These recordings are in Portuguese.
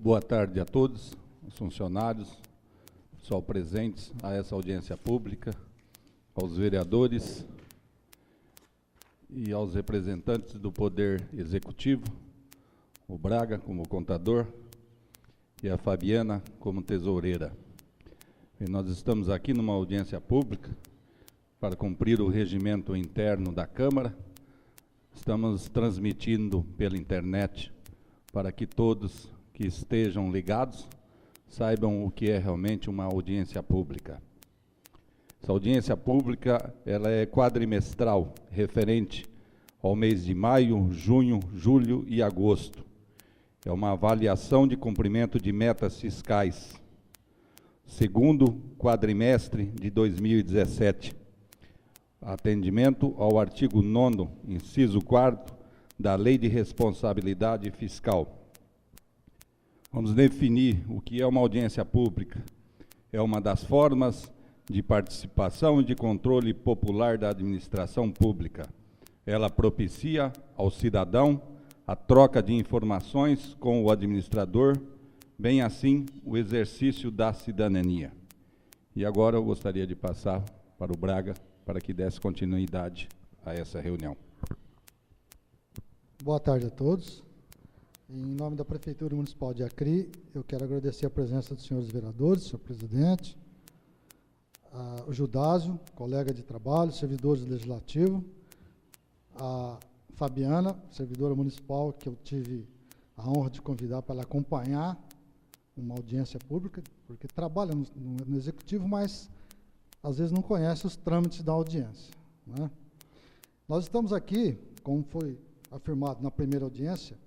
Boa tarde a todos, os funcionários, pessoal presentes a essa audiência pública, aos vereadores e aos representantes do Poder Executivo, o Braga como contador e a Fabiana como tesoureira. E nós estamos aqui numa audiência pública para cumprir o regimento interno da Câmara. Estamos transmitindo pela internet para que todos que estejam ligados saibam o que é realmente uma audiência pública. Essa audiência pública, ela é quadrimestral, referente ao mês de maio, junho, julho e agosto. É uma avaliação de cumprimento de metas fiscais, segundo quadrimestre de 2017. Atendimento ao artigo 9º, inciso 4º, da Lei de Responsabilidade Fiscal. Vamos definir o que é uma audiência pública. É uma das formas de participação e de controle popular da administração pública. Ela propicia ao cidadão a troca de informações com o administrador, bem assim o exercício da cidadania. E agora eu gostaria de passar para o Braga, para que desse continuidade a essa reunião. Boa tarde a todos. Em nome da Prefeitura Municipal de Acri, eu quero agradecer a presença dos senhores vereadores, senhor presidente, o Judásio, colega de trabalho, servidores do Legislativo, a Fabiana, servidora municipal, que eu tive a honra de convidar para ela acompanhar uma audiência pública, porque trabalha no Executivo, mas às vezes não conhece os trâmites da audiência, né? Nós estamos aqui, como foi afirmado na primeira audiência,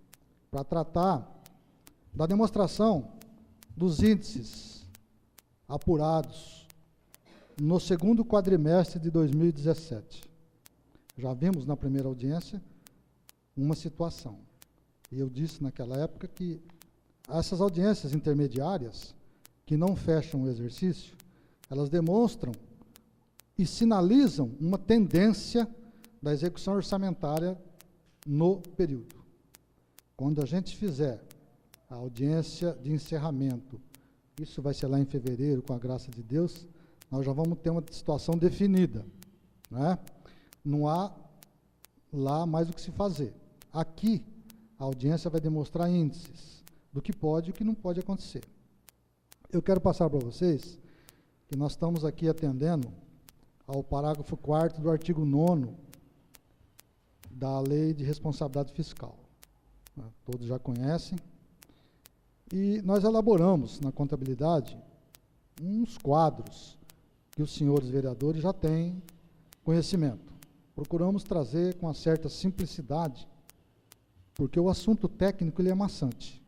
para tratar da demonstração dos índices apurados no segundo quadrimestre de 2017. Já vimos na primeira audiência uma situação. E eu disse naquela época que essas audiências intermediárias, que não fecham o exercício, elas demonstram e sinalizam uma tendência da execução orçamentária no período. Quando a gente fizer a audiência de encerramento, isso vai ser lá em fevereiro, com a graça de Deus, nós já vamos ter uma situação definida, né? Não há lá mais o que se fazer. Aqui, a audiência vai demonstrar índices do que pode e o que não pode acontecer. Eu quero passar para vocês que nós estamos aqui atendendo ao parágrafo 4º do artigo 9º da Lei de Responsabilidade Fiscal. Todos já conhecem. E nós elaboramos na contabilidade uns quadros que os senhores vereadores já têm conhecimento. Procuramos trazer com uma certa simplicidade, porque o assunto técnico ele é maçante,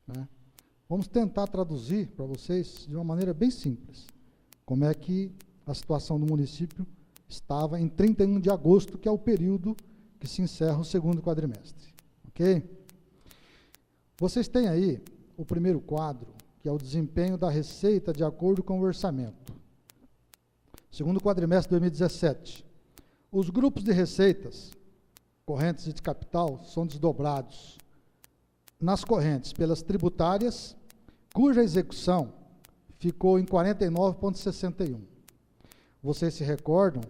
né? Vamos tentar traduzir para vocês de uma maneira bem simples como é que a situação do município estava em 31 de agosto, que é o período que se encerra o segundo quadrimestre. Ok? Vocês têm aí o primeiro quadro, que é o desempenho da receita de acordo com o orçamento. Segundo quadrimestre de 2017, os grupos de receitas, correntes e de capital, são desdobrados nas correntes pelas tributárias, cuja execução ficou em 49,61. Vocês se recordam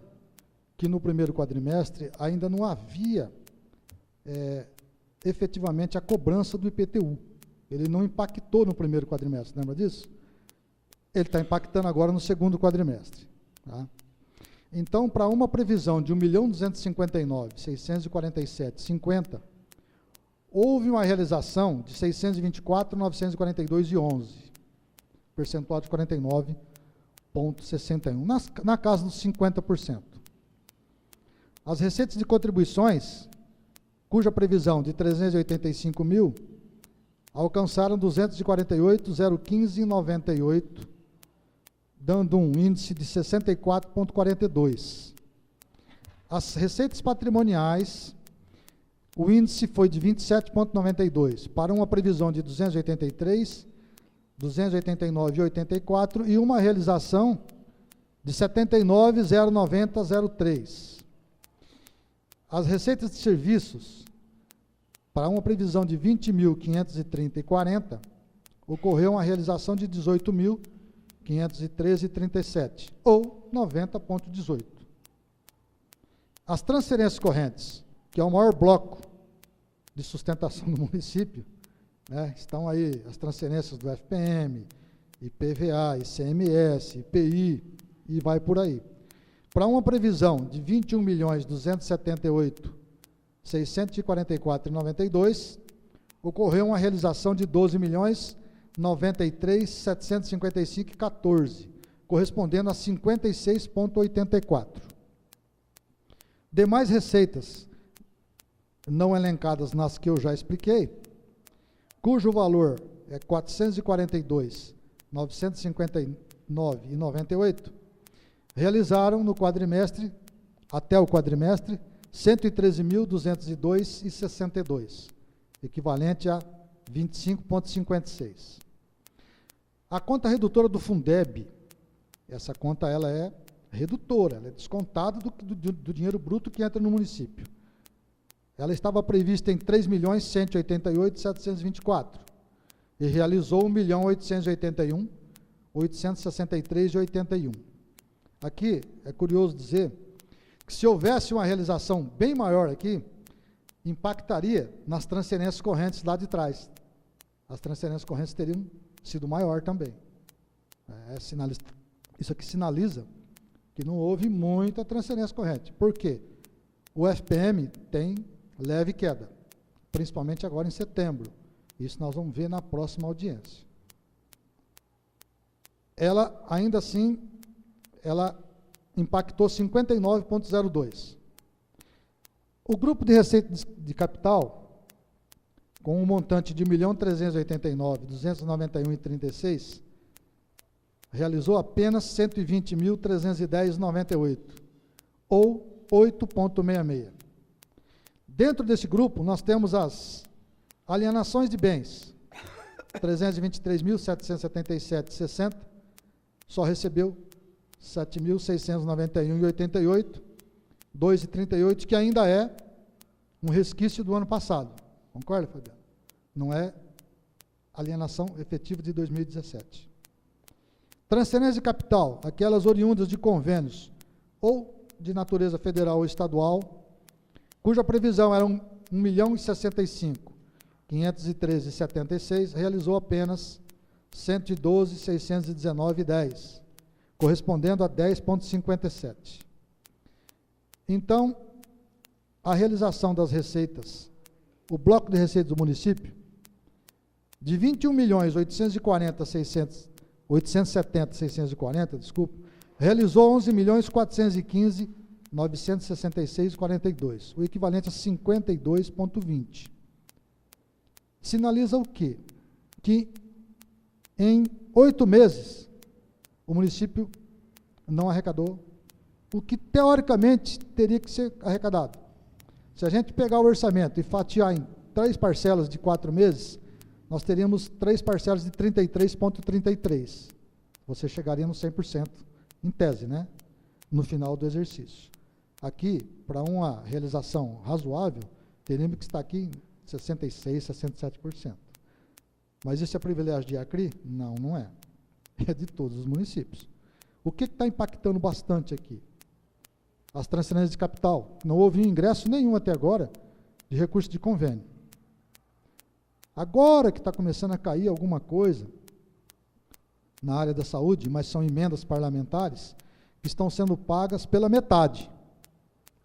que no primeiro quadrimestre ainda não havia efetivamente a cobrança do IPTU. Ele não impactou no primeiro quadrimestre, lembra disso? Ele está impactando agora no segundo quadrimestre. Tá? Então, para uma previsão de 1.259.647,50, houve uma realização de 624.942,11, percentual de 49,61, na casa dos 50%. As receitas de contribuições, cuja previsão de 385 mil, alcançaram 248.015,98, dando um índice de 64,42. As receitas patrimoniais, o índice foi de 27,92, para uma previsão de 283, 289,84 e uma realização de 79,090,03. As receitas de serviços, para uma previsão de 20.530,40, ocorreu uma realização de 18.513,37, ou 90,18. As transferências correntes, que é o maior bloco de sustentação do município, né, estão aí as transferências do FPM, IPVA, ICMS, IPI, e vai por aí. Para uma previsão de 21.278.644,92, ocorreu uma realização de 12.093.755,14, correspondendo a 56,84. Demais receitas, não elencadas nas que eu já expliquei, cujo valor é 442.959,98, realizaram no quadrimestre, até o quadrimestre, 113.202,62, equivalente a 25,56. A conta redutora do Fundeb, essa conta ela é redutora, ela é descontada do dinheiro bruto que entra no município. Ela estava prevista em 3.188.724 e realizou 1.881.863,81. Aqui é curioso dizer que se houvesse uma realização bem maior aqui, impactaria nas transferências correntes lá de trás. As transferências correntes teriam sido maior também. Isso aqui sinaliza que não houve muita transferência corrente. Por quê? O FPM tem leve queda, principalmente agora em setembro. Isso nós vamos ver na próxima audiência. Ela, ainda assim, ela impactou 59,02. O grupo de receita de capital, com um montante de R$ 1.389.291,36, realizou apenas 120.310,98, ou 8,66. Dentro desse grupo, nós temos as alienações de bens, 323.777,60, só recebeu 7.691,88, 2,38, que ainda é um resquício do ano passado. Concorda, Fabiano? Não é alienação efetiva de 2017. Transferência de capital, aquelas oriundas de convênios ou de natureza federal ou estadual, cuja previsão era 1.065.513,76, realizou apenas 112.619,10, correspondendo a 10,57. Então, a realização das receitas, o bloco de receitas do município, de 21.870.640, desculpa, realizou 11.415.966,42, o equivalente a 52,20. Sinaliza o quê? Que em 8 meses o município não arrecadou o que teoricamente teria que ser arrecadado. Se a gente pegar o orçamento e fatiar em 3 parcelas de 4 meses, nós teríamos 3 parcelas de 33,33. Você chegaria no 100%, em tese, né? No final do exercício. Aqui, para uma realização razoável, teríamos que estar aqui em 66%, 67%. Mas isso é privilégio de Acri? Não, não é. É de todos os municípios. O que está impactando bastante aqui? As transferências de capital. Não houve ingresso nenhum até agora de recurso de convênio. Agora que está começando a cair alguma coisa na área da saúde, mas são emendas parlamentares que estão sendo pagas pela metade.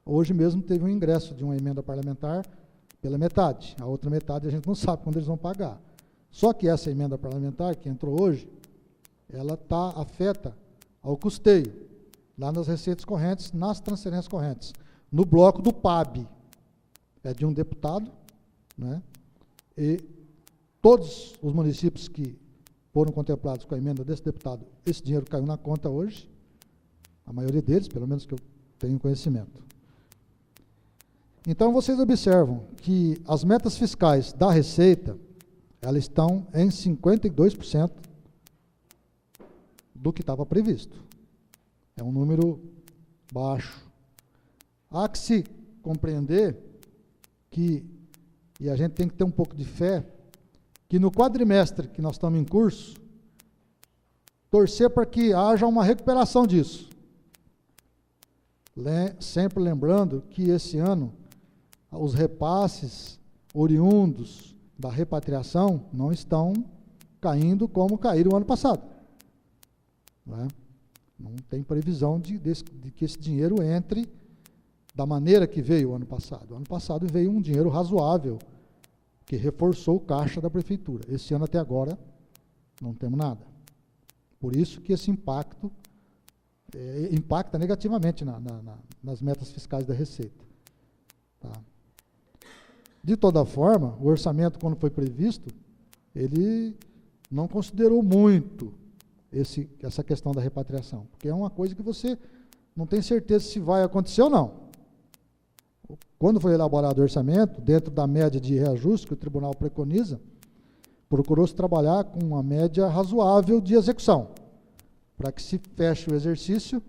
Hoje mesmo teve um ingresso de uma emenda parlamentar pela metade. A outra metade a gente não sabe quando eles vão pagar. Só que essa emenda parlamentar que entrou hoje, ela afeta ao custeio, lá nas receitas correntes, nas transferências correntes, no bloco do PAB. É de um deputado, né? E todos os municípios que foram contemplados com a emenda desse deputado, esse dinheiro caiu na conta hoje, a maioria deles, pelo menos que eu tenho conhecimento. Então, vocês observam que as metas fiscais da Receita, elas estão em 52% do que estava previsto. É um número baixo. Há que se compreender que, e a gente tem que ter um pouco de fé, que no quadrimestre que nós estamos em curso, torcer para que haja uma recuperação disso. Sempre lembrando que esse ano os repasses oriundos da repatriação não estão caindo como caíram o ano passado. Não tem previsão de que esse dinheiro entre da maneira que veio o ano passado. O ano passado veio um dinheiro razoável, que reforçou o caixa da prefeitura. Esse ano até agora não temos nada. Por isso que esse impacto impacta negativamente nas metas fiscais da Receita. Tá? De toda forma, o orçamento, quando foi previsto, ele não considerou muito essa questão da repatriação, porque é uma coisa que você não tem certeza se vai acontecer ou não. Quando foi elaborado o orçamento, dentro da média de reajuste que o tribunal preconiza, procurou-se trabalhar com uma média razoável de execução, para que se feche o exercício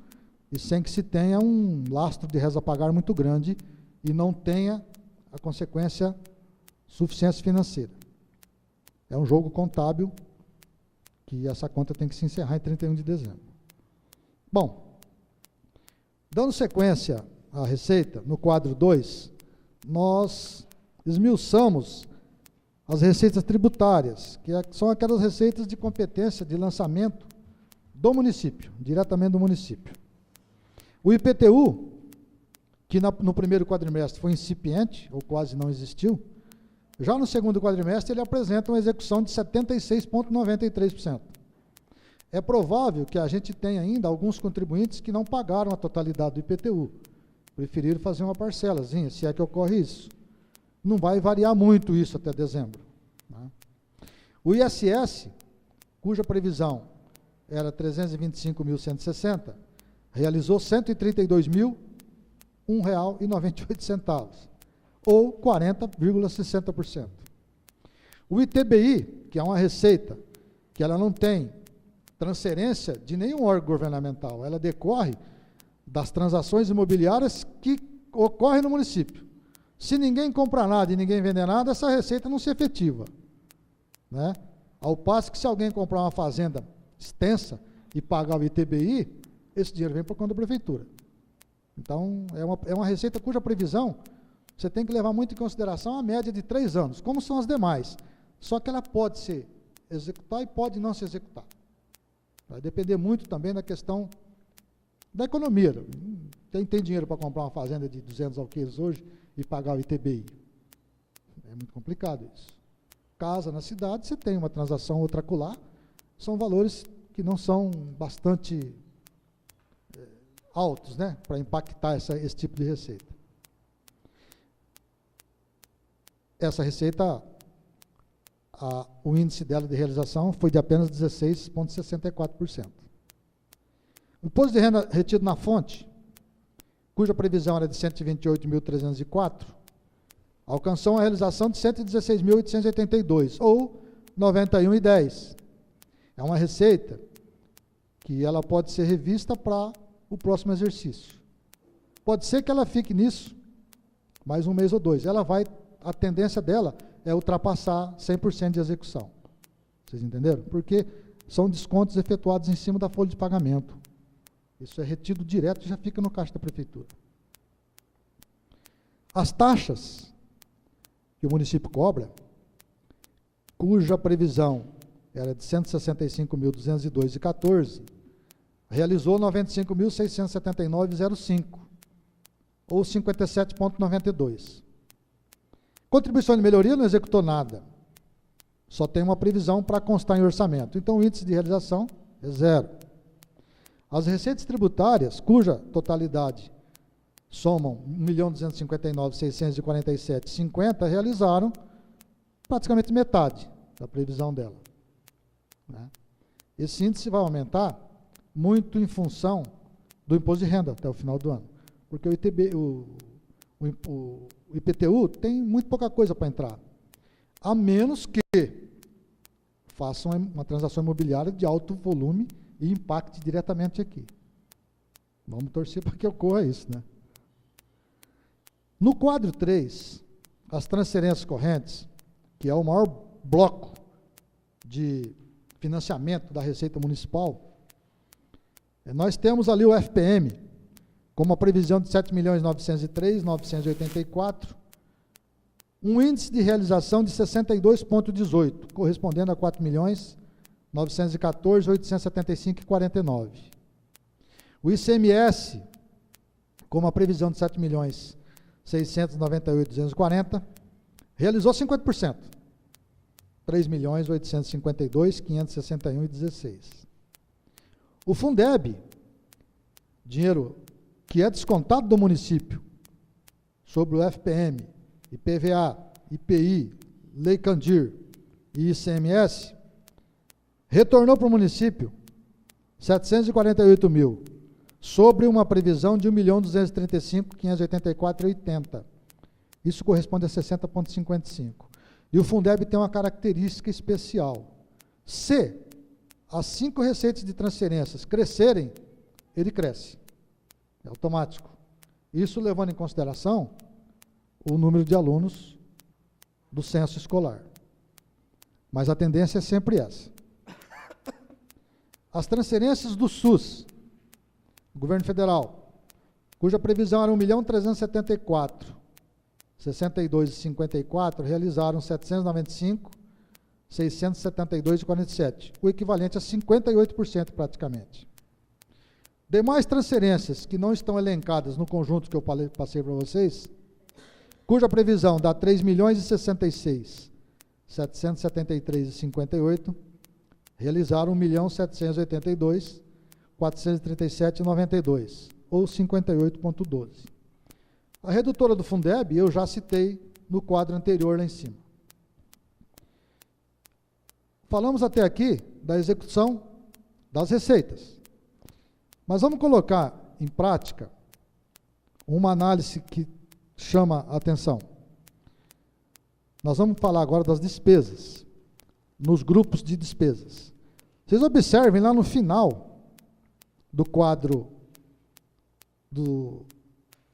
e sem que se tenha um lastro de reza a pagar muito grande e não tenha a consequência suficiência financeira. É um jogo contábil que essa conta tem que se encerrar em 31 de dezembro. Bom, dando sequência à receita, no quadro 2, nós esmiuçamos as receitas tributárias, que são aquelas receitas de competência de lançamento do município, diretamente do município. O IPTU, que no primeiro quadrimestre foi incipiente, ou quase não existiu, já no segundo quadrimestre ele apresenta uma execução de 76,93%. É provável que a gente tenha ainda alguns contribuintes que não pagaram a totalidade do IPTU, preferiram fazer uma parcelazinha, se é que ocorre isso. Não vai variar muito isso até dezembro. Né? O ISS, cuja previsão era 325.160, realizou R$ 132.001,98, ou 40,60%. O ITBI, que é uma receita que ela não tem transferência de nenhum órgão governamental, ela decorre das transações imobiliárias que ocorrem no município. Se ninguém comprar nada e ninguém vender nada, essa receita não se efetiva. Né? Ao passo que se alguém comprar uma fazenda extensa e pagar o ITBI, esse dinheiro vem para conta da prefeitura. Então, é uma receita cuja previsão você tem que levar muito em consideração a média de 3 anos, como são as demais. Só que ela pode se executar e pode não se executar. Vai depender muito também da questão da economia. Quem tem dinheiro para comprar uma fazenda de 200 alqueires hoje e pagar o ITBI? É muito complicado isso. Casa na cidade, você tem uma transação outra acolá, são valores que não são bastante altos, né, para impactar esse tipo de receita. Essa receita, o índice dela de realização foi de apenas 16,64%. O imposto de renda retido na fonte, cuja previsão era de 128.304, alcançou uma realização de 116.882, ou 91,10. É uma receita que ela pode ser revista para o próximo exercício. Pode ser que ela fique nisso mais um mês ou 2. A tendência dela é ultrapassar 100% de execução. Vocês entenderam? Porque são descontos efetuados em cima da folha de pagamento. Isso é retido direto e já fica no caixa da prefeitura. As taxas que o município cobra, cuja previsão era de 165.202,14, realizou 95.679,05, ou 57,92. Contribuição de melhoria não executou nada. Só tem uma previsão para constar em orçamento. Então, o índice de realização é 0. As receitas tributárias, cuja totalidade somam 1.259.647,50, realizaram praticamente metade da previsão dela. Né? Esse índice vai aumentar muito em função do imposto de renda até o final do ano. Porque o IPTU tem muito pouca coisa para entrar, a menos que façam uma transação imobiliária de alto volume e impacte diretamente aqui. Vamos torcer para que ocorra isso, né? No quadro 3, as transferências correntes, que é o maior bloco de financiamento da Receita Municipal, nós temos ali o FPM, com uma previsão de 7.903.984, um índice de realização de 62,18, correspondendo a 4.914.875,49. O ICMS, com uma previsão de 7.698.240, realizou 50%, 3.852.561,16. O Fundeb, dinheiro que é descontado do município sobre o FPM, IPVA, IPI, Lei Candir e ICMS, retornou para o município 748 mil, sobre uma previsão de 1.235.584,80. Isso corresponde a 60,55. E o Fundeb tem uma característica especial. Se as 5 receitas de transferências crescerem, ele cresce. É automático. Isso levando em consideração o número de alunos do censo escolar. Mas a tendência é sempre essa. As transferências do SUS, do governo federal, cuja previsão era 1.374.62,54, realizaram 795.672,47, o equivalente a 58% praticamente. Demais transferências que não estão elencadas no conjunto que eu passei para vocês, cuja previsão dá 3.066.773,58, realizaram 1.782.437,92, ou 58,12. A redutora do Fundeb eu já citei no quadro anterior lá em cima. Falamos até aqui da execução das receitas. Mas vamos colocar em prática uma análise que chama a atenção. Nós vamos falar agora das despesas, nos grupos de despesas. Vocês observem lá no final do quadro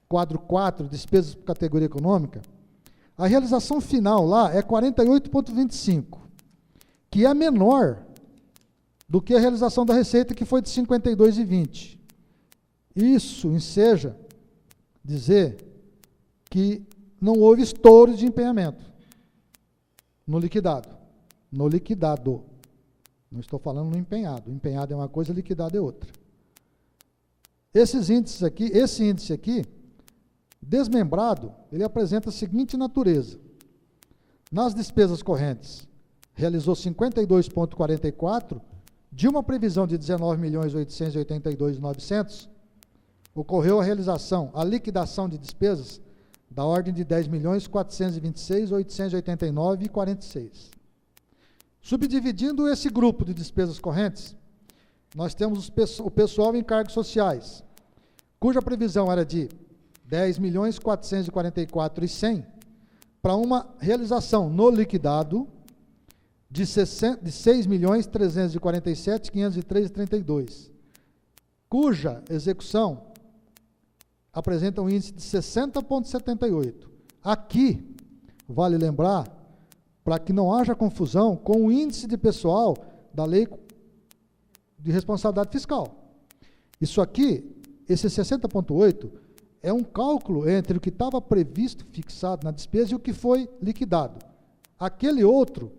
4, despesas por categoria econômica, a realização final lá é 48,25, que é menor do que a realização da receita, que foi de 52,20. Isso enseja dizer que não houve estouro de empenhamento no liquidado. No liquidado. Não estou falando no empenhado. O empenhado é uma coisa, liquidado é outra. Esses índices aqui, esse índice aqui, desmembrado, ele apresenta a seguinte natureza. Nas despesas correntes, realizou 52,44, de uma previsão de 19.882.900, ocorreu a realização, a liquidação de despesas da ordem de 10.426.889,46. Subdividindo esse grupo de despesas correntes, nós temos o pessoal em encargos sociais, cuja previsão era de 10.444.100, para uma realização no liquidado de 6.347.503,32, cuja execução apresenta um índice de 60,78. Aqui, vale lembrar, para que não haja confusão com o índice de pessoal da Lei de Responsabilidade Fiscal. Isso aqui, esse 60,8, é um cálculo entre o que estava previsto, fixado na despesa, e o que foi liquidado. Aquele outro,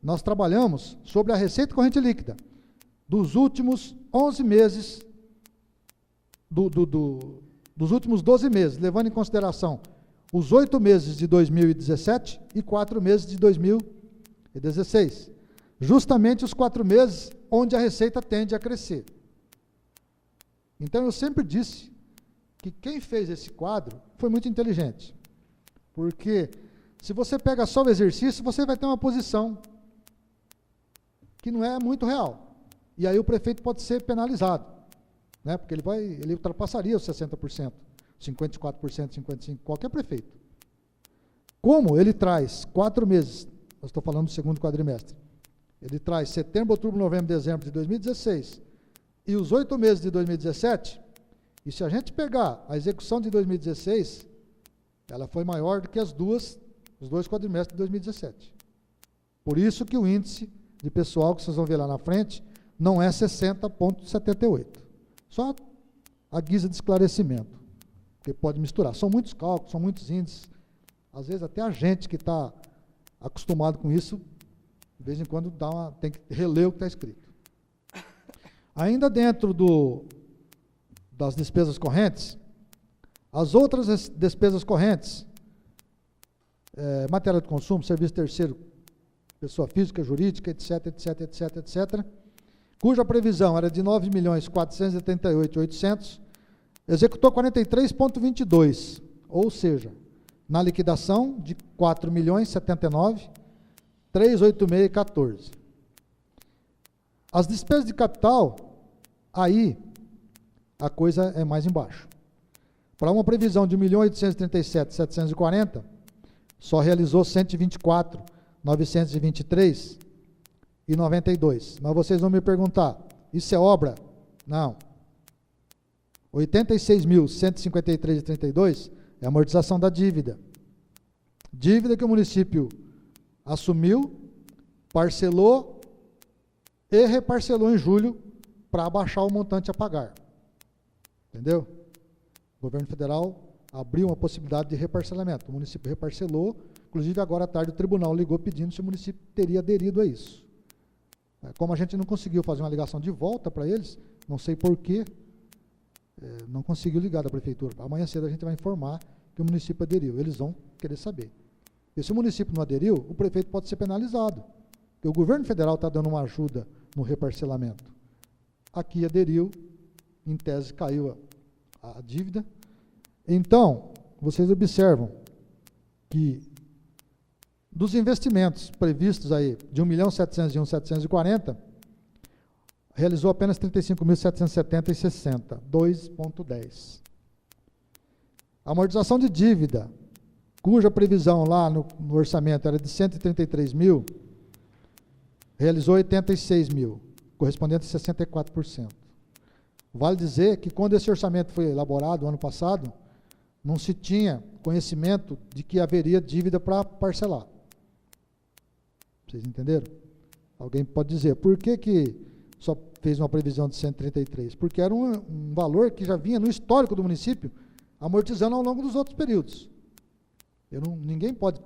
nós trabalhamos sobre a receita corrente líquida dos últimos 11 meses, dos últimos 12 meses, levando em consideração os 8 meses de 2017 e 4 meses de 2016. Justamente os 4 meses onde a receita tende a crescer. Então, eu sempre disse que quem fez esse quadro foi muito inteligente. Porque se você pega só o exercício, você vai ter uma posição que não é muito real. E aí o prefeito pode ser penalizado, né? Porque ele ultrapassaria os 60%, 54%, 55%, qualquer prefeito. Como ele traz 4 meses, eu estou falando do segundo quadrimestre, ele traz setembro, outubro, novembro, dezembro de 2016 e os 8 meses de 2017, e se a gente pegar a execução de 2016, ela foi maior do que os 2 quadrimestres de 2017. Por isso que o índice de pessoal, que vocês vão ver lá na frente, não é 60,78. Só a guisa de esclarecimento, porque pode misturar. São muitos cálculos, são muitos índices. Às vezes até a gente que está acostumado com isso, de vez em quando tem que reler o que está escrito. Ainda dentro das despesas correntes, as outras despesas correntes, matéria de consumo, serviço terceiro, pessoa física, jurídica, etc, etc, etc, etc, cuja previsão era de 9.478.800, executou 43,22, ou seja, na liquidação de 4.079.386.14. As despesas de capital, aí a coisa é mais embaixo. Para uma previsão de 1.837.740, só realizou 124.923,92. Mas vocês vão me perguntar, isso é obra? Não. 86.153,32 é amortização da dívida. Dívida que o município assumiu, parcelou e reparcelou em julho para abaixar o montante a pagar. Entendeu? O governo federal abriu uma possibilidade de reparcelamento. O município reparcelou, inclusive agora à tarde o tribunal ligou pedindo se o município teria aderido a isso. Como a gente não conseguiu fazer uma ligação de volta para eles, não sei porquê, não conseguiu ligar da prefeitura. Amanhã cedo a gente vai informar que o município aderiu. Eles vão querer saber. E se o município não aderiu, o prefeito pode ser penalizado. Porque o governo federal está dando uma ajuda no reparcelamento. Aqui aderiu, em tese caiu a dívida. Então, vocês observam que dos investimentos previstos aí, de 1.701.740, realizou apenas 35.770,60, 2,10. Amortização de dívida, cuja previsão lá no orçamento era de 133 mil, realizou 86 mil, correspondente a 64%. Vale dizer que quando esse orçamento foi elaborado, ano passado, não se tinha conhecimento de que haveria dívida para parcelar. Vocês entenderam? Alguém pode dizer, por que só fez uma previsão de 133? Porque era um valor que já vinha no histórico do município, amortizando ao longo dos outros períodos. Ninguém pode,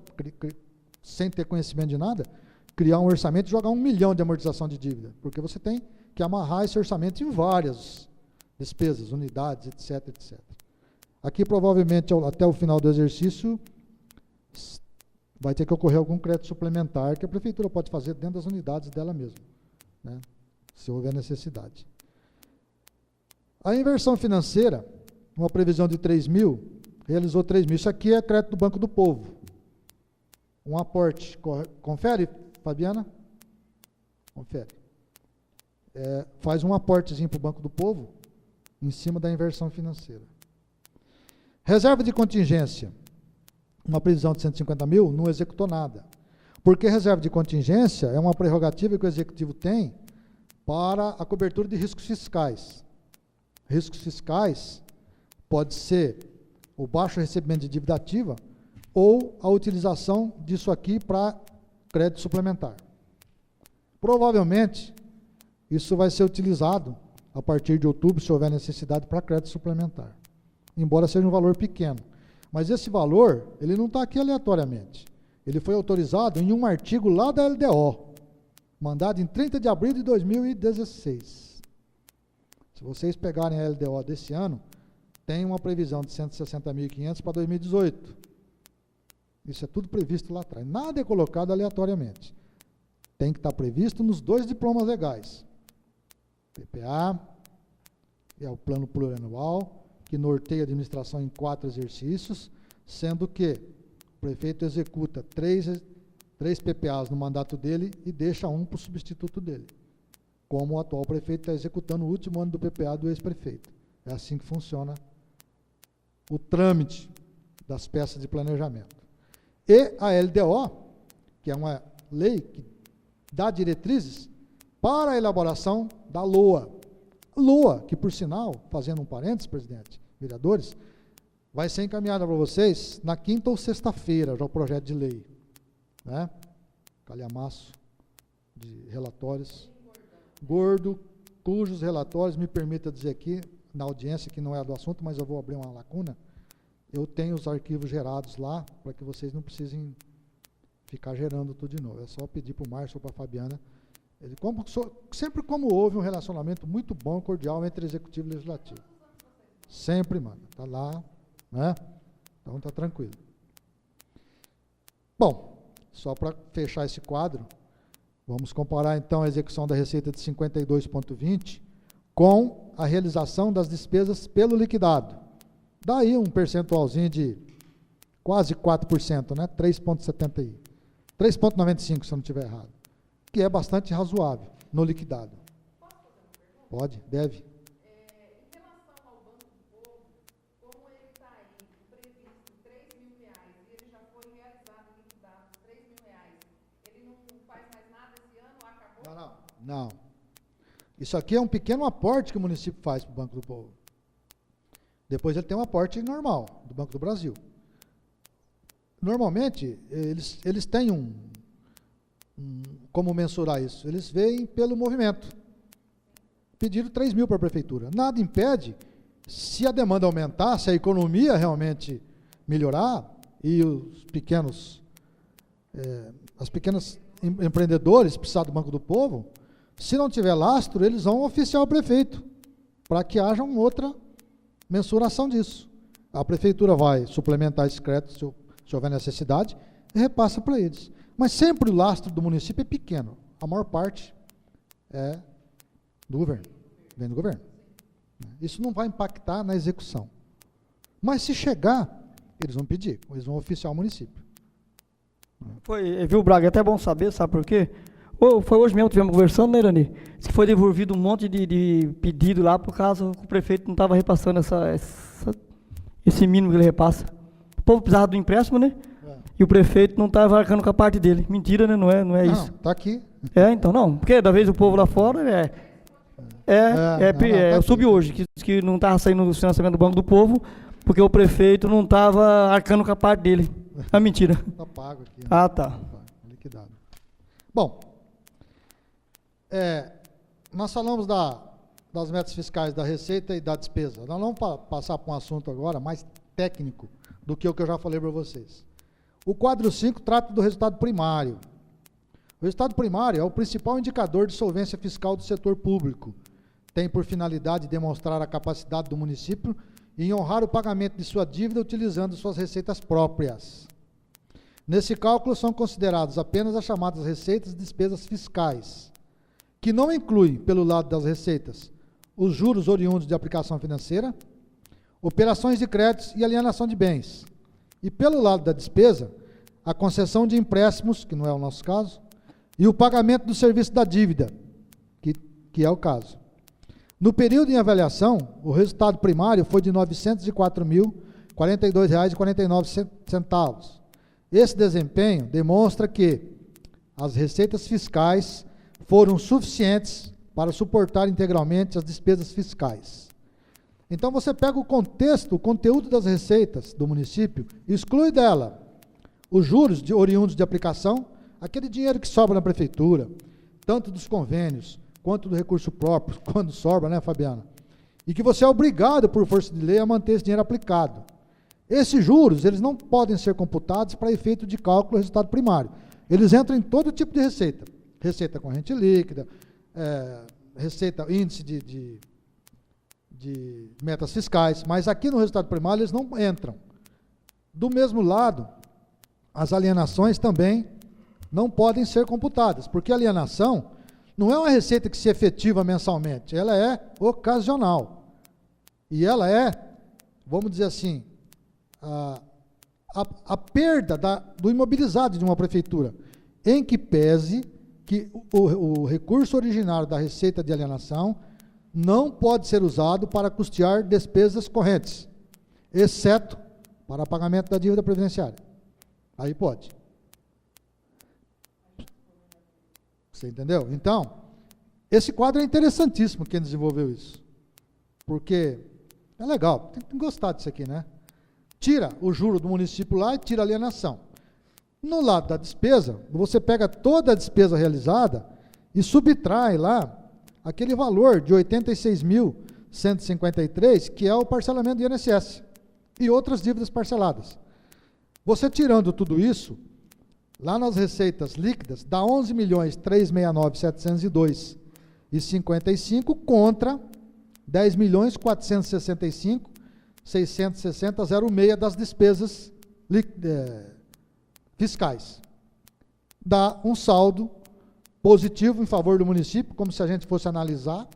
sem ter conhecimento de nada, criar um orçamento e jogar 1 milhão de amortização de dívida, porque você tem que amarrar esse orçamento em várias despesas, unidades, etc, etc. Aqui, provavelmente, até o final do exercício, vai ter que ocorrer algum crédito suplementar que a prefeitura pode fazer dentro das unidades dela mesma, né, se houver necessidade. A inversão financeira, uma previsão de 3 mil, realizou 3 mil. Isso aqui é crédito do Banco do Povo. Um aporte, confere, Fabiana? Confere. Faz um aportezinho para o Banco do Povo, em cima da inversão financeira. Reserva de contingência, uma previsão de 150 mil, não executou nada. Porque reserva de contingência é uma prerrogativa que o Executivo tem para a cobertura de riscos fiscais. Riscos fiscais pode ser o baixo recebimento de dívida ativa ou a utilização disso aqui para crédito suplementar. Provavelmente, isso vai ser utilizado a partir de outubro, se houver necessidade, para crédito suplementar. Embora seja um valor pequeno. Mas esse valor, ele não está aqui aleatoriamente. Ele foi autorizado em um artigo lá da LDO, mandado em 30 de abril de 2016. Se vocês pegarem a LDO desse ano, tem uma previsão de 160.500 para 2018. Isso é tudo previsto lá atrás. Nada é colocado aleatoriamente. Tem que estar previsto nos 2 diplomas legais. PPA, é o plano plurianual, que norteia a administração em 4 exercícios, sendo que o prefeito executa 3 PPAs no mandato dele e deixa um para o substituto dele, como o atual prefeito está executando o último ano do PPA do ex-prefeito. É assim que funciona o trâmite das peças de planejamento. E a LDO, que é uma lei que dá diretrizes para a elaboração da LOA. LOA, que por sinal, fazendo um parênteses, presidente, vereadores, vai ser encaminhada para vocês na quinta ou sexta-feira, já o projeto de lei. Né? Calhamaço de relatórios, gordo, cujos relatórios, me permita dizer aqui, na audiência, que não é do assunto, mas eu vou abrir uma lacuna, eu tenho os arquivos gerados lá, para que vocês não precisem ficar gerando tudo de novo. É só pedir para o Márcio ou para a Fabiana. Sempre como houve um relacionamento muito bom, cordial, entre executivo e legislativo. Sempre, mano. Está lá, né? Então está tranquilo. Bom, só para fechar esse quadro, vamos comparar então a execução da receita de 52,20 com a realização das despesas pelo liquidado. Daí um percentualzinho de quase 4%, né? 3,95, se eu não estiver errado. Que é bastante razoável no liquidado. Posso fazer uma pergunta? Pode, deve. Em relação ao Banco do Povo, como ele está aí, previsto R$3.000, e ele já foi realizado, liquidado, R$3.000, ele não faz mais nada esse ano, acabou? Não. Isso aqui é um pequeno aporte que o município faz para o Banco do Povo. Depois ele tem um aporte normal, do Banco do Brasil. Normalmente, eles têm como mensurar isso? Eles veem pelo movimento. Pediram 3 mil para a prefeitura. Nada impede, se a demanda aumentar, se a economia realmente melhorar, e os pequenos empreendedores precisar do Banco do Povo, se não tiver lastro, eles vão oficiar o prefeito, para que haja uma outra mensuração disso. A prefeitura vai suplementar esse crédito, se houver necessidade, e repassa para eles. Mas sempre o lastro do município é pequeno. A maior parte é do governo, vem do governo. Isso não vai impactar na execução. Mas se chegar, eles vão pedir, eles vão oficiar o município. Viu, Braga? É até bom saber, sabe por quê? Foi hoje mesmo, estivemos conversando, né, Irani? Se foi devolvido um monte de pedido lá, por causa que o prefeito não estava repassando esse mínimo que ele repassa. O povo precisava do empréstimo, né? E o prefeito não estava arcando com a parte dele. Mentira, né? Não é isso. Não, está aqui. Então não. Porque da vez o povo lá fora eu soube hoje que não estava saindo o financiamento do Banco do Povo, porque o prefeito não estava arcando com a parte dele. É mentira. Está pago aqui. Né? Ah, tá. Liquidado. Bom, nós falamos das metas fiscais da receita e da despesa. Nós vamos passar para um assunto agora mais técnico do que o que eu já falei para vocês. O quadro 5 trata do resultado primário. O resultado primário é o principal indicador de solvência fiscal do setor público. Tem por finalidade demonstrar a capacidade do município em honrar o pagamento de sua dívida utilizando suas receitas próprias. Nesse cálculo são consideradas apenas as chamadas receitas e despesas fiscais, que não incluem, pelo lado das receitas, os juros oriundos de aplicação financeira, operações de créditos e alienação de bens. E pelo lado da despesa, a concessão de empréstimos, que não é o nosso caso, e o pagamento do serviço da dívida, que é o caso. No período em avaliação, o resultado primário foi de R$ 904.042,49. Esse desempenho demonstra que as receitas fiscais foram suficientes para suportar integralmente as despesas fiscais. Então, você pega o contexto, o conteúdo das receitas do município, exclui dela os juros oriundos de aplicação, aquele dinheiro que sobra na prefeitura, tanto dos convênios, quanto do recurso próprio, quando sobra, né, Fabiana? E que você é obrigado, por força de lei, a manter esse dinheiro aplicado. Esses juros, eles não podem ser computados para efeito de cálculo do resultado primário. Eles entram em todo tipo de receita. Receita corrente líquida, receita, índice de metas fiscais, mas aqui no resultado primário eles não entram. Do mesmo lado, as alienações também não podem ser computadas, porque a alienação não é uma receita que se efetiva mensalmente, ela é ocasional. E ela é, vamos dizer assim, a perda do imobilizado de uma prefeitura, em que pese que o recurso originário da receita de alienação não pode ser usado para custear despesas correntes, exceto para pagamento da dívida previdenciária. Aí pode. Você entendeu? Então, esse quadro é interessantíssimo, quem desenvolveu isso. Porque é legal, tem que gostar disso aqui, né? Tira o juro do município lá e tira a alienação. No lado da despesa, você pega toda a despesa realizada e subtrai lá aquele valor de 86.153, que é o parcelamento do INSS e outras dívidas parceladas. Você tirando tudo isso, lá nas receitas líquidas, dá 11.369.702,55 contra 10.465.660,06 das despesas fiscais. Dá um saldo positivo em favor do município, como se a gente fosse analisar.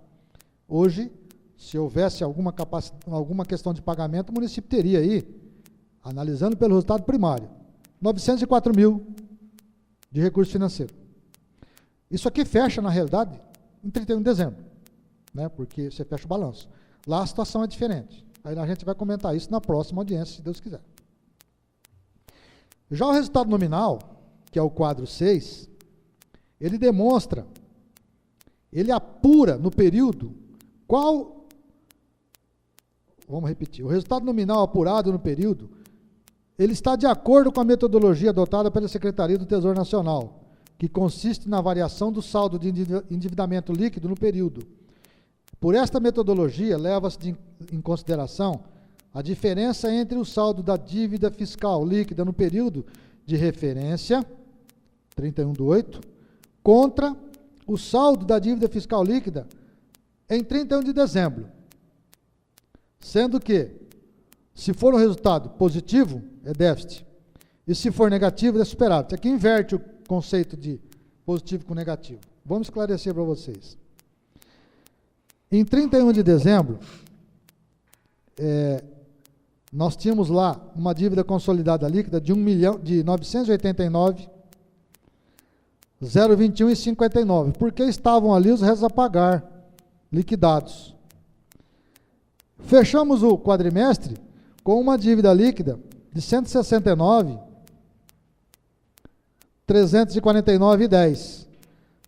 Hoje, se houvesse alguma questão de pagamento, o município teria aí, analisando pelo resultado primário, 904 mil de recurso financeiro. Isso aqui fecha, na realidade, em 31 de dezembro, né, porque você fecha o balanço. Lá a situação é diferente. Aí a gente vai comentar isso na próxima audiência, se Deus quiser. Já o resultado nominal, que é o quadro 6, ele demonstra, ele apura no período qual, vamos repetir, o resultado nominal apurado no período, ele está de acordo com a metodologia adotada pela Secretaria do Tesouro Nacional, que consiste na variação do saldo de endividamento líquido no período. Por esta metodologia, leva-se em consideração a diferença entre o saldo da dívida fiscal líquida no período de referência, 31/8, contra o saldo da dívida fiscal líquida em 31 de dezembro. Sendo que, se for um resultado positivo, é déficit, e se for negativo, é superávit. Aqui inverte o conceito de positivo com negativo. Vamos esclarecer para vocês. Em 31 de dezembro, nós tínhamos lá uma dívida consolidada líquida de 989.021,59, porque estavam ali os restos a pagar liquidados. Fechamos o quadrimestre com uma dívida líquida de 169.349,10.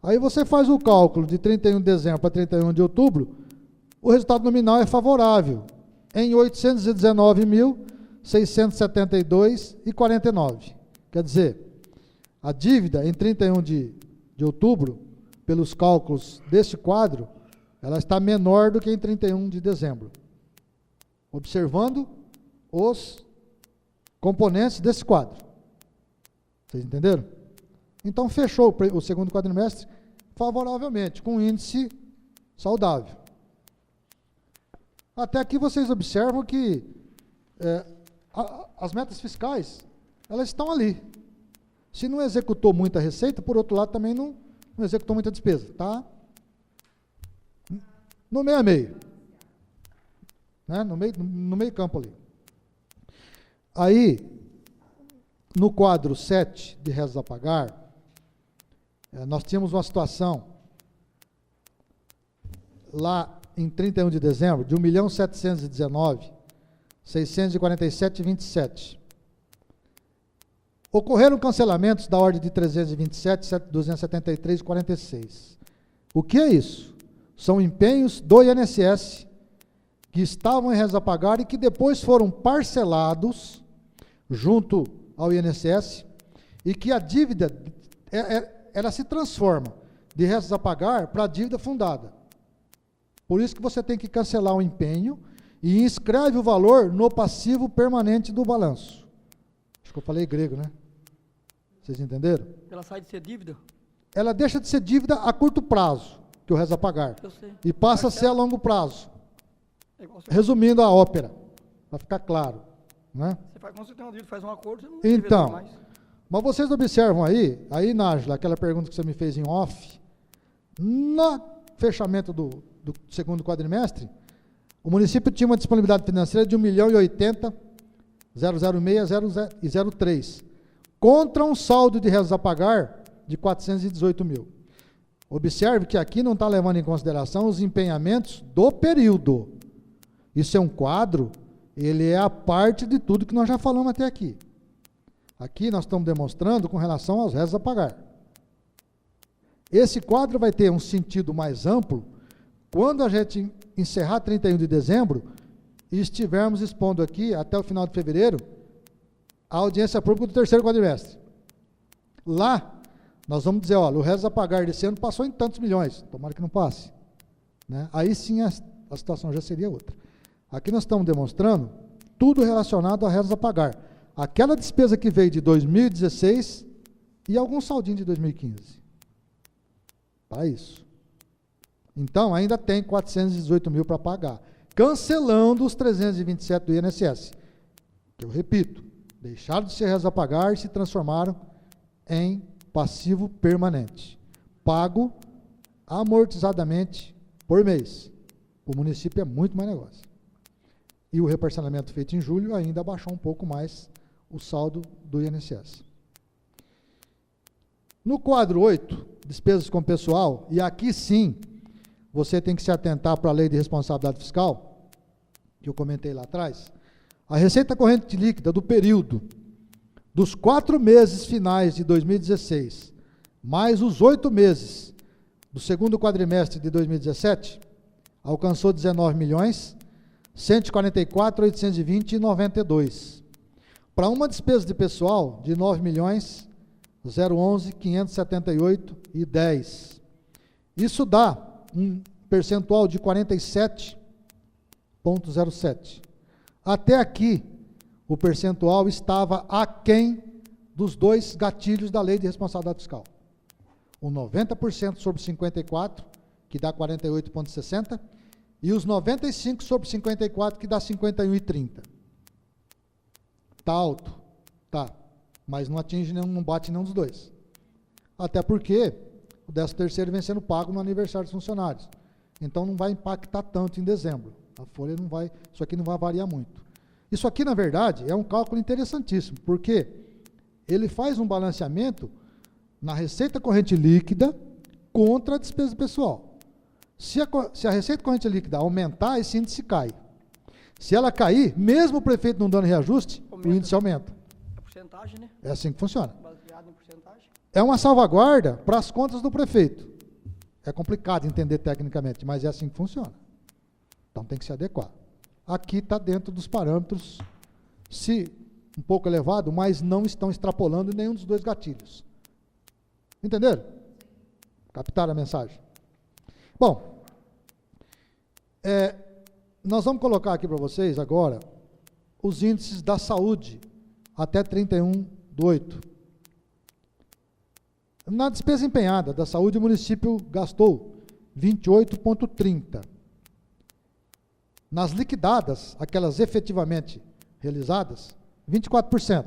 Aí você faz o cálculo de 31 de dezembro para 31 de outubro, o resultado nominal é favorável, em 819.672,49. Quer dizer, a dívida em 31 de outubro, pelos cálculos desse quadro, ela está menor do que em 31 de dezembro. Observando os componentes desse quadro. Vocês entenderam? Então, fechou o segundo quadrimestre favoravelmente, com um índice saudável. Até aqui vocês observam que as metas fiscais, elas estão ali. Se não executou muita receita, por outro lado, também não executou muita despesa, tá? No meio a meio. Né? No meio campo ali. Aí, no quadro 7 de restos a pagar, nós tínhamos uma situação lá em 31 de dezembro de 1.719.647,27. Ocorreram cancelamentos da ordem de 327.273,46. O que é isso? São empenhos do INSS que estavam em restos a pagar e que depois foram parcelados junto ao INSS e que a dívida ela se transforma de restos a pagar para dívida fundada. Por isso que você tem que cancelar o empenho e inscreve o valor no passivo permanente do balanço. Acho que eu falei grego, né? Vocês entenderam? Ela sai de ser dívida? Ela deixa de ser dívida a curto prazo, que o resto a pagar, e passa a ser a longo prazo. Resumindo a ópera, para ficar claro. Né? Quando você tem uma dívida, faz um acordo, você não então, mais. Mas vocês observam aí, Nájila, aquela pergunta que você me fez em off, no fechamento do segundo quadrimestre, o município tinha uma disponibilidade financeira de 1.080.006,003, contra um saldo de restos a pagar de 418 mil. Observe que aqui não está levando em consideração os empenhamentos do período. Isso é um quadro, ele é a parte de tudo que nós já falamos até aqui. Aqui nós estamos demonstrando com relação aos restos a pagar. Esse quadro vai ter um sentido mais amplo quando a gente encerrar 31 de dezembro e estivermos expondo aqui, até o final de fevereiro, a audiência pública do terceiro quadrimestre. Lá, nós vamos dizer, olha, o resto a pagar desse ano passou em tantos milhões, tomara que não passe. Né? Aí sim a situação já seria outra. Aqui nós estamos demonstrando tudo relacionado a restos a pagar. Aquela despesa que veio de 2016 e algum saldinho de 2015. Para isso. Então, ainda tem 418 mil para pagar. Cancelando os 327 do INSS. Que eu repito, deixaram de ser restos a pagar e se transformaram em passivo permanente. Pago amortizadamente por mês. O município é muito mais negócio. E o reparcelamento feito em julho ainda abaixou um pouco mais o saldo do INSS. No quadro 8, despesas com pessoal, e aqui sim, você tem que se atentar para a lei de responsabilidade fiscal, que eu comentei lá atrás. A receita corrente líquida do período dos 4 meses finais de 2016, mais os 8 meses do segundo quadrimestre de 2017, alcançou 19 milhões, 144.820,92. Para uma despesa de pessoal de 9 milhões, 011.578,10. Isso dá um percentual de 47,07. Até aqui, o percentual estava aquém dos 2 gatilhos da lei de responsabilidade fiscal. O 90% sobre 54, que dá 48,60, e os 95 sobre 54, que dá 51,30. Está alto? Tá. Mas não atinge nenhum, não bate nenhum dos dois. Até porque o 13º vem sendo pago no aniversário dos funcionários. Então não vai impactar tanto em dezembro. A folha não vai, isso aqui não vai variar muito. Isso aqui, na verdade, é um cálculo interessantíssimo, porque ele faz um balanceamento na receita corrente líquida contra a despesa pessoal. Se a receita corrente líquida aumentar, esse índice cai. Se ela cair, mesmo o prefeito não dando reajuste, o índice aumenta. É porcentagem, né? É assim que funciona. Baseado em porcentagem. É uma salvaguarda para as contas do prefeito. É complicado entender tecnicamente, mas é assim que funciona. Então tem que se adequar. Aqui está dentro dos parâmetros, se um pouco elevado, mas não estão extrapolando nenhum dos 2 gatilhos. Entenderam? Captaram a mensagem? Bom, nós vamos colocar aqui para vocês agora os índices da saúde até 31/8. Na despesa empenhada da saúde, o município gastou 28,30. Nas liquidadas, aquelas efetivamente realizadas, 24%.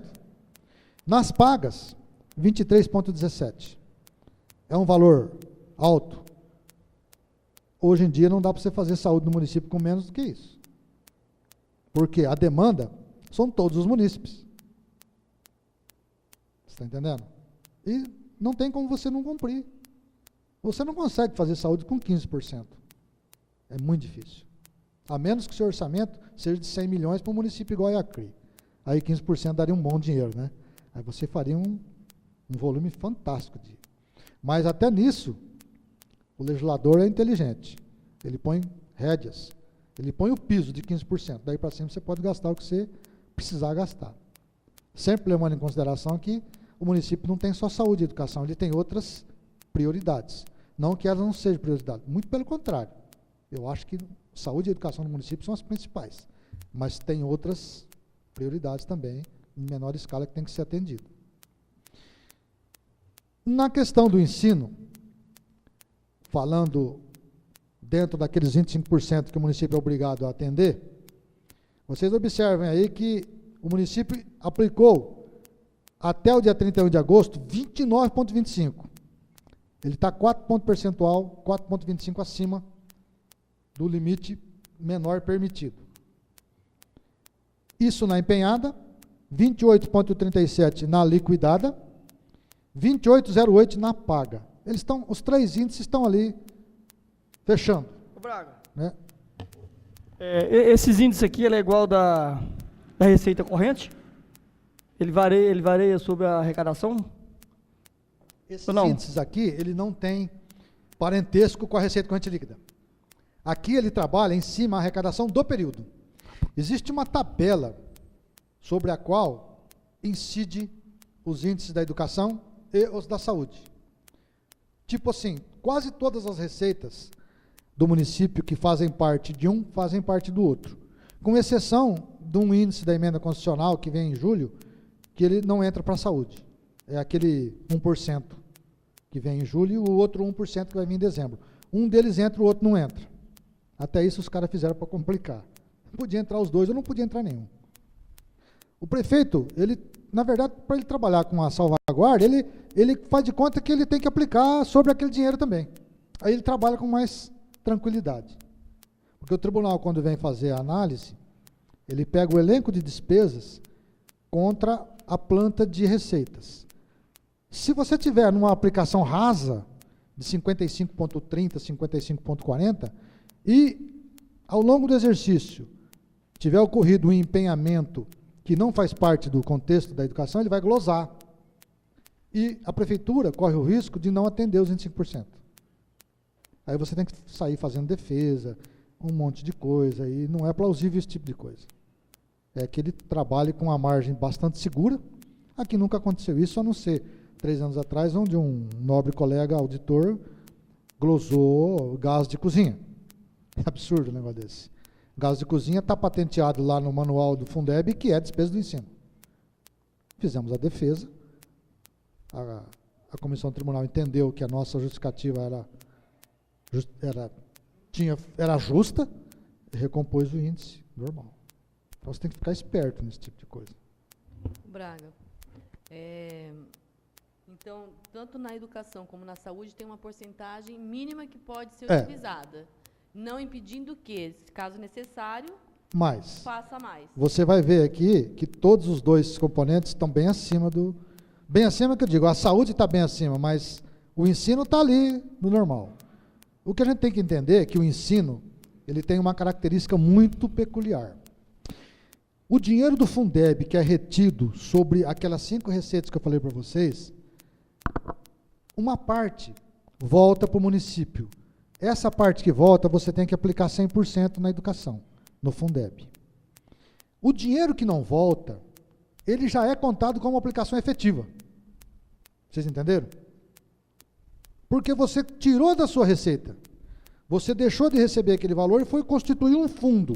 Nas pagas, 23,17. É um valor alto. Hoje em dia não dá para você fazer saúde no município com menos do que isso. Porque a demanda são todos os munícipes. Você está entendendo? E não tem como você não cumprir. Você não consegue fazer saúde com 15%. É muito difícil. A menos que o seu orçamento seja de 100 milhões para um município igual a Iacri. Aí 15% daria um bom dinheiro, né? Aí você faria um volume fantástico. Mas até nisso, o legislador é inteligente. Ele põe rédeas. Ele põe o piso de 15%. Daí para cima você pode gastar o que você precisar gastar. Sempre levando em consideração que o município não tem só saúde e educação, ele tem outras prioridades. Não que elas não sejam prioridade. Muito pelo contrário. Eu acho que saúde e educação no município são as principais. Mas tem outras prioridades também, em menor escala, que tem que ser atendido. Na questão do ensino, falando dentro daqueles 25% que o município é obrigado a atender, vocês observem aí que o município aplicou, até o dia 31 de agosto, 29,25. Ele está 4 pontos percentual, 4,25 acima do limite menor permitido. Isso na empenhada, 28,37 na liquidada, 28,08 na paga. Eles estão, os 3 índices estão ali fechando. Ô Braga, Né? esses índices aqui, ele é igual da receita corrente? Ele varia sobre a arrecadação? Esses Ou não? índices aqui, ele não tem parentesco com a receita corrente líquida. Aqui ele trabalha em cima a arrecadação do período. Existe uma tabela sobre a qual incide os índices da educação e os da saúde. Tipo assim, quase todas as receitas do município que fazem parte de um, fazem parte do outro. Com exceção de um índice da emenda constitucional que vem em julho, que ele não entra para a saúde. É aquele 1% que vem em julho e o outro 1% que vai vir em dezembro. Um deles entra, o outro não entra. Até isso os caras fizeram para complicar. Podia entrar os dois, ou não podia entrar nenhum. O prefeito, ele, na verdade, para ele trabalhar com a salvaguarda, ele faz de conta que ele tem que aplicar sobre aquele dinheiro também. Aí ele trabalha com mais tranquilidade. Porque o tribunal, quando vem fazer a análise, ele pega o elenco de despesas contra a planta de receitas. Se você tiver numa aplicação rasa de 55,30, 55,40, e ao longo do exercício tiver ocorrido um empenhamento que não faz parte do contexto da educação, ele vai glosar. E a prefeitura corre o risco de não atender os 25%. Aí você tem que sair fazendo defesa, um monte de coisa, e não é plausível esse tipo de coisa. É que ele trabalhe com uma margem bastante segura. Aqui nunca aconteceu isso, a não ser 3 anos atrás, onde um nobre colega auditor glosou gás de cozinha. É absurdo um negócio desse. Gás de cozinha está patenteado lá no manual do Fundeb, que é despesa do ensino. Fizemos a defesa, a comissão do tribunal entendeu que a nossa justificativa era justa e recompôs o índice normal. Então você tem que ficar esperto nesse tipo de coisa. Braga, então, tanto na educação como na saúde, tem uma porcentagem mínima que pode ser utilizada, não impedindo que, caso necessário, faça mais. Você vai ver aqui que todos os dois componentes estão bem acima do... Bem acima que eu digo, a saúde está bem acima, mas o ensino está ali no normal. O que a gente tem que entender é que o ensino, ele tem uma característica muito peculiar. O dinheiro do Fundeb, que é retido sobre aquelas 5 receitas que eu falei para vocês, uma parte volta para o município. Essa parte que volta, você tem que aplicar 100% na educação, no Fundeb. O dinheiro que não volta, ele já é contado como aplicação efetiva. Vocês entenderam? Porque você tirou da sua receita, você deixou de receber aquele valor e foi constituir um fundo.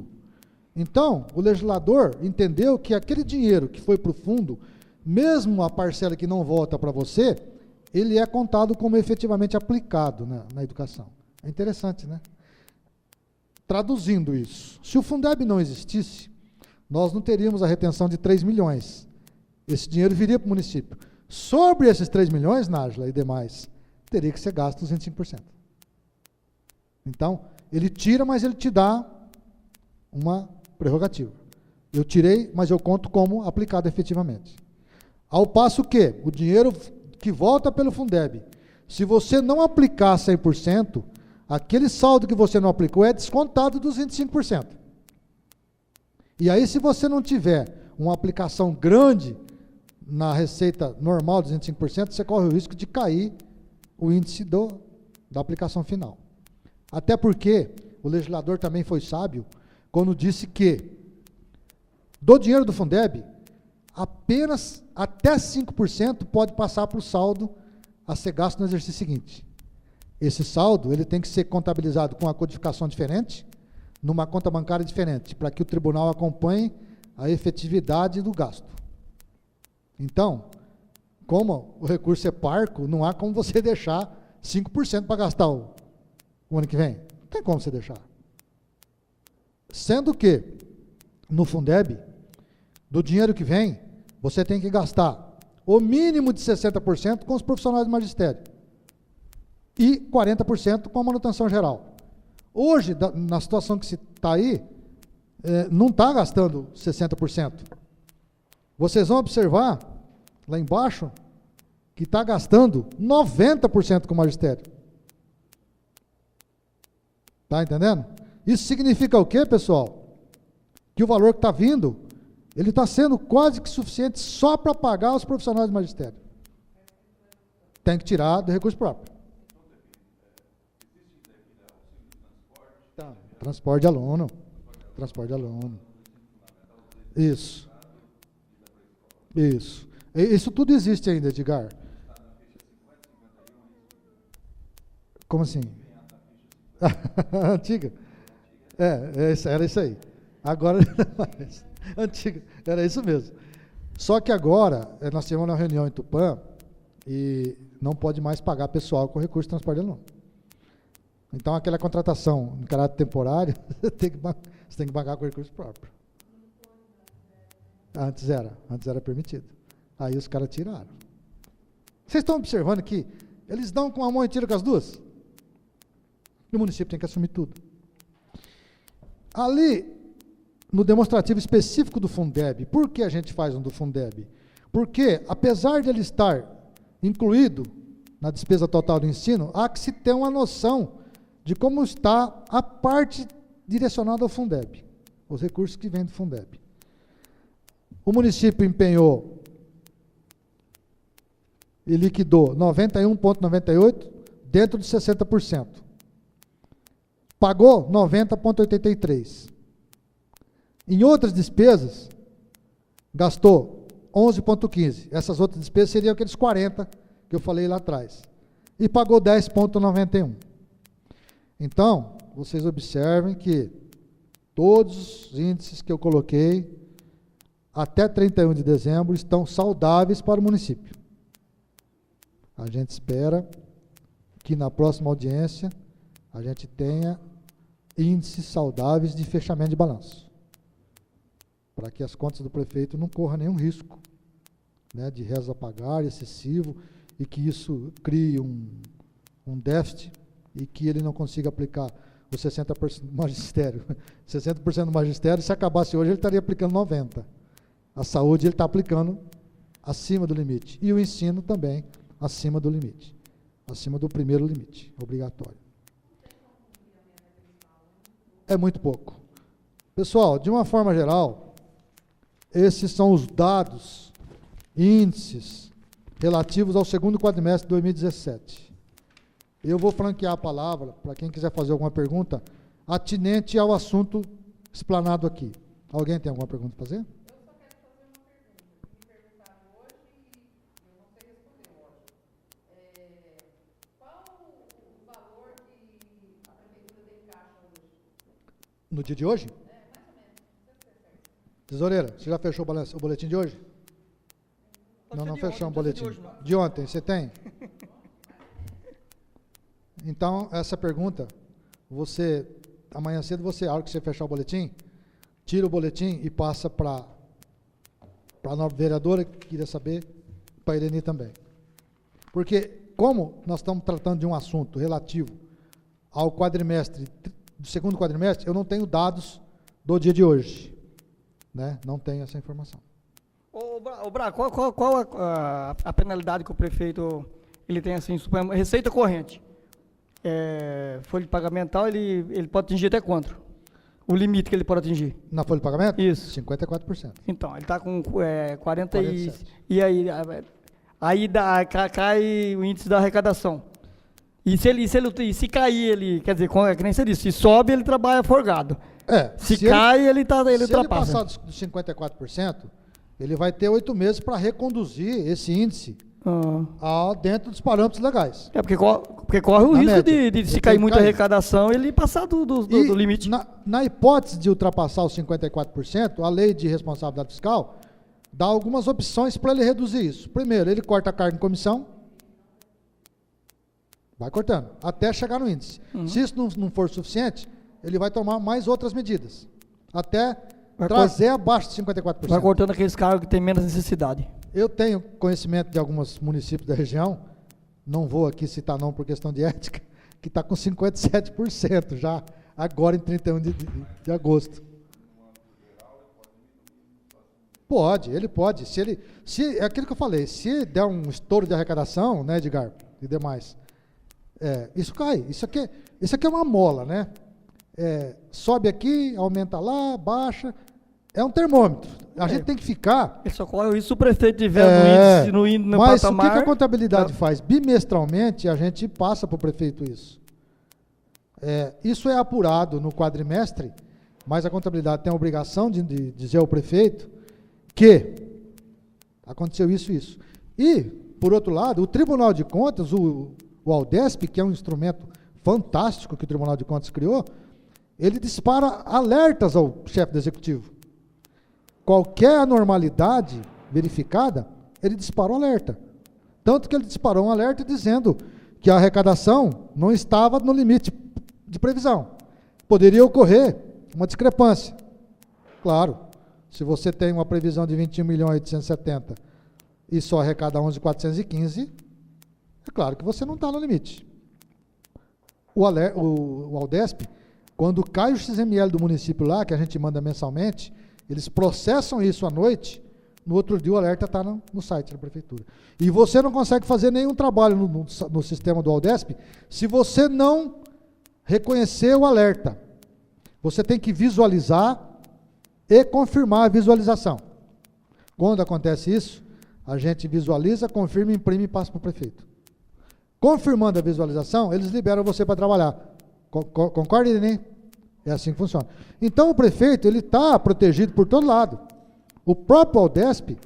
Então, o legislador entendeu que aquele dinheiro que foi para o fundo, mesmo a parcela que não volta para você, ele é contado como efetivamente aplicado na educação. É interessante, né? Traduzindo isso, se o Fundeb não existisse, nós não teríamos a retenção de 3 milhões. Esse dinheiro viria para o município. Sobre esses 3 milhões, Nájila e demais, teria que ser gasto 205%. Então, ele tira, mas ele te dá uma prerrogativa. Eu tirei, mas eu conto como aplicado efetivamente. Ao passo que o dinheiro que volta pelo Fundeb, se você não aplicar 100%, aquele saldo que você não aplicou é descontado dos 25%. E aí, se você não tiver uma aplicação grande na receita normal dos 25%, você corre o risco de cair o índice da aplicação final. Até porque o legislador também foi sábio quando disse que do dinheiro do Fundeb, apenas até 5% pode passar para o saldo a ser gasto no exercício seguinte. Esse saldo ele tem que ser contabilizado com uma codificação diferente, numa conta bancária diferente, para que o tribunal acompanhe a efetividade do gasto. Então, como o recurso é parco, não há como você deixar 5% para gastar o ano que vem. Não tem como você deixar. Sendo que, no Fundeb, do dinheiro que vem, você tem que gastar o mínimo de 60% com os profissionais do magistério e 40% com a manutenção geral. Hoje, na situação que se está aí, não está gastando 60%. Vocês vão observar, lá embaixo, que está gastando 90% com o magistério. Está entendendo? Isso significa o quê, pessoal? Que o valor que está vindo, ele está sendo quase que suficiente só para pagar os profissionais do magistério. Tem que tirar do recurso próprio. Tá. Transporte de aluno. Transporte de aluno. Isso. Isso. Isso tudo existe ainda, Edgar. Como assim? Antiga? Era isso aí. Agora, antiga, era isso mesmo. Só que agora, nós tivemos uma reunião em Tupã e não pode mais pagar pessoal com recurso de transporte alemão. Então, aquela contratação em caráter temporário, você tem que pagar com recurso próprio. Antes era permitido. Aí os caras tiraram. Vocês estão observando que eles dão com uma mão e tiram com as duas? E o município tem que assumir tudo. Ali, no demonstrativo específico do Fundeb, por que a gente faz um do Fundeb? Porque, apesar de ele estar incluído na despesa total do ensino, há que se ter uma noção de como está a parte direcionada ao Fundeb, os recursos que vêm do Fundeb. O município empenhou e liquidou 91,98% dentro de 60%. Pagou 90,83%. Em outras despesas, gastou 11,15%. Essas outras despesas seriam aqueles 40% que eu falei lá atrás. E pagou 10,91%. Então, vocês observem que todos os índices que eu coloquei até 31 de dezembro estão saudáveis para o município. A gente espera que na próxima audiência a gente tenha índices saudáveis de fechamento de balanço, para que as contas do prefeito não corram nenhum risco, né, de réis a pagar excessivo e que isso crie um déficit e que ele não consiga aplicar os 60% do magistério. 60% do magistério, se acabasse hoje, ele estaria aplicando 90%. A saúde ele está aplicando acima do limite. E o ensino também acima do limite. Acima do primeiro limite, obrigatório. É muito pouco. Pessoal, de uma forma geral, esses são os dados, índices, relativos ao segundo quadrimestre de 2017. Eu vou franquear a palavra para quem quiser fazer alguma pergunta atinente ao assunto explanado aqui. Alguém tem alguma pergunta para fazer? No dia de hoje? Mais ou menos. Tesoureira, você já fechou o boletim de hoje? Não fechamos o boletim. De ontem, você tem? Então, essa pergunta, amanhã cedo, a hora que você fechar o boletim, tira o boletim e passa para a nova vereadora, que queria saber, para a Irene também. Porque, como nós estamos tratando de um assunto relativo ao quadrimestre, do segundo quadrimestre, eu não tenho dados do dia de hoje, né? Não tenho essa informação. Ô Braga, qual a penalidade que o prefeito ele tem assim, receita corrente? Folha de pagamento, ele pode atingir até quanto? O limite que ele pode atingir? Na folha de pagamento? Isso. 54%. Então, ele está com 47. E aí cai o índice da arrecadação. E se cair, ele, quer dizer, que nem você disse, se sobe, ele trabalha forgado. Se cai, ele ultrapassa. Se ele passar dos 54%, ele vai ter 8 meses para reconduzir esse índice dentro dos parâmetros legais. Porque corre o risco de se cair muita arrecadação, ele passar do limite. Na hipótese de ultrapassar os 54%, a lei de responsabilidade fiscal dá algumas opções para ele reduzir isso. Primeiro, ele corta a carga em comissão, vai cortando, até chegar no índice. Se isso não for suficiente, ele vai tomar mais outras medidas, até trazer abaixo de 54%. Vai cortando aqueles cargos que tem menos necessidade. Eu tenho conhecimento de alguns municípios da região, não vou aqui citar não por questão de ética, que está com 57% já, agora em 31 de agosto. Ele pode. Se é aquilo que eu falei, se der um estouro de arrecadação, né, Edgar, e demais, isso cai. Isso aqui é uma mola, né? Sobe aqui, aumenta lá, baixa. É um termômetro. A gente tem que ficar... Ele só corre isso se o prefeito tiver no mas patamar... Mas o que a contabilidade faz? Bimestralmente, a gente passa para o prefeito isso. Isso é apurado no quadrimestre, mas a contabilidade tem a obrigação de dizer ao prefeito que aconteceu isso. E, por outro lado, o Tribunal de Contas, o Aldesp, que é um instrumento fantástico que o Tribunal de Contas criou, ele dispara alertas ao chefe do executivo. Qualquer anormalidade verificada, ele dispara um alerta. Tanto que ele disparou um alerta dizendo que a arrecadação não estava no limite de previsão. Poderia ocorrer uma discrepância. Claro, se você tem uma previsão de 21.870 e só arrecada 11.415, é claro que você não está no limite. O Aldesp, quando cai o XML do município lá, que a gente manda mensalmente, eles processam isso à noite, no outro dia o alerta está no site da prefeitura. E você não consegue fazer nenhum trabalho no sistema do Aldesp se você não reconhecer o alerta. Você tem que visualizar e confirmar a visualização. Quando acontece isso, a gente visualiza, confirma, imprime e passa para o prefeito. Confirmando a visualização, eles liberam você para trabalhar. Concorda, Nenê? É assim que funciona. Então, o prefeito, ele está protegido por todo lado. O próprio Aldesp,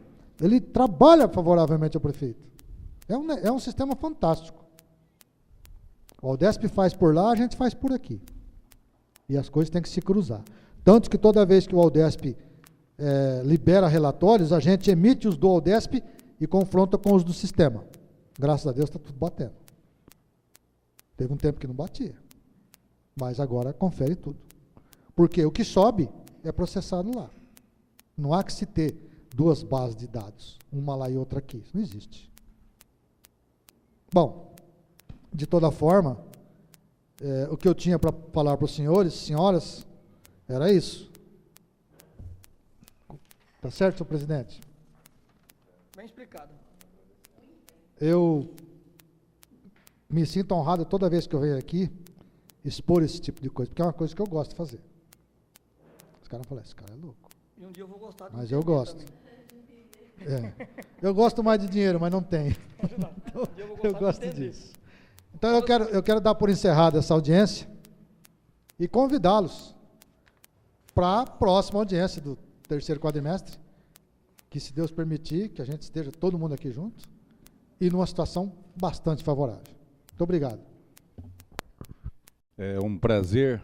ele trabalha favoravelmente ao prefeito. É um sistema fantástico. O Aldesp faz por lá, a gente faz por aqui. E as coisas têm que se cruzar. Tanto que toda vez que o Aldesp libera relatórios, a gente emite os do Aldesp e confronta com os do sistema. Graças a Deus está tudo batendo. Teve um tempo que não batia. Mas agora confere tudo. Porque o que sobe é processado lá. Não há que se ter duas bases de dados, uma lá e outra aqui. Isso não existe. Bom, de toda forma, o que eu tinha para falar para os senhores, senhoras, era isso. Tá certo, senhor presidente? Bem explicado. Eu me sinto honrado toda vez que eu venho aqui expor esse tipo de coisa, porque é uma coisa que eu gosto de fazer. Os caras falam, esse cara é louco. E um dia eu vou gostar de mas eu gosto. Eu gosto mais de dinheiro, mas não tenho. Então, eu gosto disso. Então eu quero dar por encerrada essa audiência e convidá-los para a próxima audiência do terceiro quadrimestre, que, se Deus permitir, que a gente esteja todo mundo aqui junto e numa situação bastante favorável. Muito obrigado. É um prazer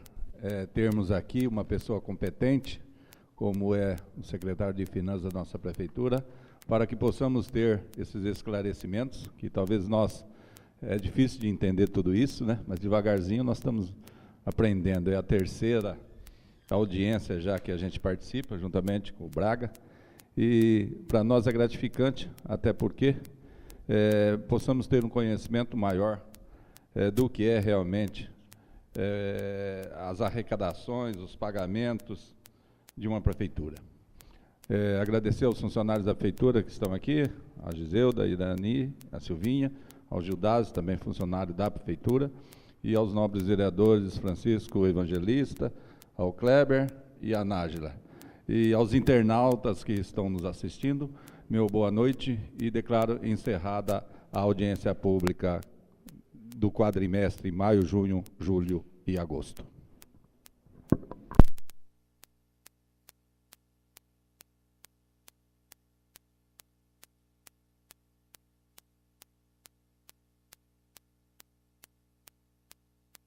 termos aqui uma pessoa competente, como é o secretário de Finanças da nossa prefeitura, para que possamos ter esses esclarecimentos, que talvez é difícil de entender tudo isso, né? Mas devagarzinho nós estamos aprendendo. É a terceira audiência já que a gente participa, juntamente com o Braga, e para nós é gratificante, até porque possamos ter um conhecimento maior do que é realmente as arrecadações, os pagamentos de uma prefeitura. Agradecer aos funcionários da prefeitura que estão aqui, a Giselda, a Irani, a Silvinha, ao Gildásio, também funcionário da prefeitura, e aos nobres vereadores Francisco Evangelista, ao Kleber e à Nájila. E aos internautas que estão nos assistindo, meu boa noite e declaro encerrada a audiência pública do quadrimestre maio, junho, julho e agosto.